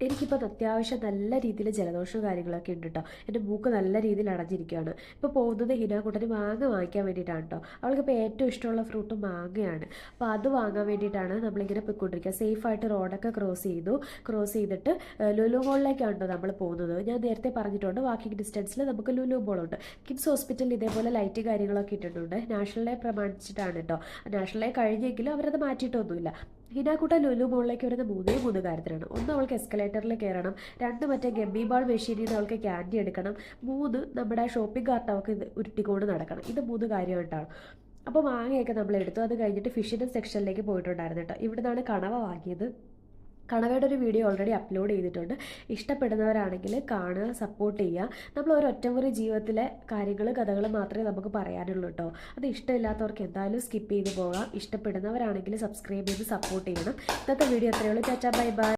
എനിക്കിപ്പോൾ അത്യാവശ്യം നല്ല രീതിയിൽ ജലദോഷവും കാര്യങ്ങളൊക്കെ ഉണ്ട് കേട്ടോ. എൻ്റെ മൂക്ക് നല്ല രീതിയിൽ അടഞ്ഞിരിക്കുകയാണ്. ഇപ്പോൾ പോകുന്നത് ഹിനാക്കുട്ടന് മാങ്ങ വാങ്ങിക്കാൻ വേണ്ടിയിട്ടാണ് കേട്ടോ. അവൾക്കിപ്പോൾ ഏറ്റവും ഇഷ്ടമുള്ള ഫ്രൂട്ട് മാങ്ങയാണ്. അപ്പോൾ അത് വാങ്ങാൻ വേണ്ടിയിട്ടാണ് നമ്മളിങ്ങനെ പോയിക്കൊണ്ടിരിക്കുക. സേഫായിട്ട് റോഡൊക്കെ ക്രോസ് ചെയ്തു. ക്രോസ് ചെയ്തിട്ട് ലുലു മോളിലേക്കാണ് കേട്ടോ നമ്മൾ പോകുന്നത്. ഞാൻ നേരത്തെ പറഞ്ഞിട്ടുണ്ട് വാക്കിംഗ് ഡിസ്റ്റൻസിൽ നമുക്ക് ലുലു മോളുണ്ട്. കിംസ് ഹോസ്പിറ്റലിൽ ഇതേപോലെ ലൈറ്റ് കാര്യങ്ങളൊക്കെ ഇട്ടിട്ടുണ്ട്. നാഷണൽ ഡേ പ്രമാണിച്ചിട്ടാണ് കേട്ടോ. നാഷണൽ ഡേ കഴിഞ്ഞെങ്കിലും അവരത് മാറ്റിയിട്ടൊന്നുമില്ല. ഹിനാക്കുട്ട ലുലു മോളിലേക്ക് വരുന്ന മൂന്ന് കാര്യത്തിലാണ്. ഒന്ന്, അവൾക്ക് എസ്കലേറ്ററിൽ കയറണം. രണ്ട്, മറ്റേ ഗമ്മി ബാൾ മെഷീനിൽ നിന്ന് അവൾക്ക് ക്യാൻഡി എടുക്കണം. മൂന്ന്, നമ്മുടെ ഷോപ്പിംഗ് കാർട്ട് അവൾക്ക് ഇത് ഉരുട്ടിക്കൊണ്ട് നടക്കണം. ഇത് മൂന്ന് കാര്യമായിട്ടാണ്. അപ്പോൾ മാങ്ങയൊക്കെ നമ്മൾ എടുത്തു. അത് കഴിഞ്ഞിട്ട് ഫിഷിൻ്റെ സെക്ഷനിലേക്ക് പോയിട്ടുണ്ടായിരുന്നു കേട്ടോ. ഇവിടെ നിന്നാണ് കണവ വാങ്ങിയത്. കണവയുടെ ഒരു വീഡിയോ ഓൾറെഡി അപ്ലോഡ് ചെയ്തിട്ടുണ്ട്. ഇഷ്ടപ്പെടുന്നവരാണെങ്കിൽ കാണുക, സപ്പോർട്ട് ചെയ്യുക. നമ്മൾ ഒരു ഒറ്റമുറി ജീവിതത്തിലെ കാര്യങ്ങൾ, കഥകൾ മാത്രമേ നമുക്ക് പറയാനുള്ളൂ കേട്ടോ. അത് ഇഷ്ടമില്ലാത്തവർക്ക് എന്തായാലും സ്കിപ്പ് ചെയ്ത് പോകാം. ഇഷ്ടപ്പെടുന്നവരാണെങ്കിൽ സബ്സ്ക്രൈബ് ചെയ്ത് സപ്പോർട്ട് ചെയ്യണം. ഇന്നത്തെ വീഡിയോ എത്രയുള്ളൂ. Tata, bye by.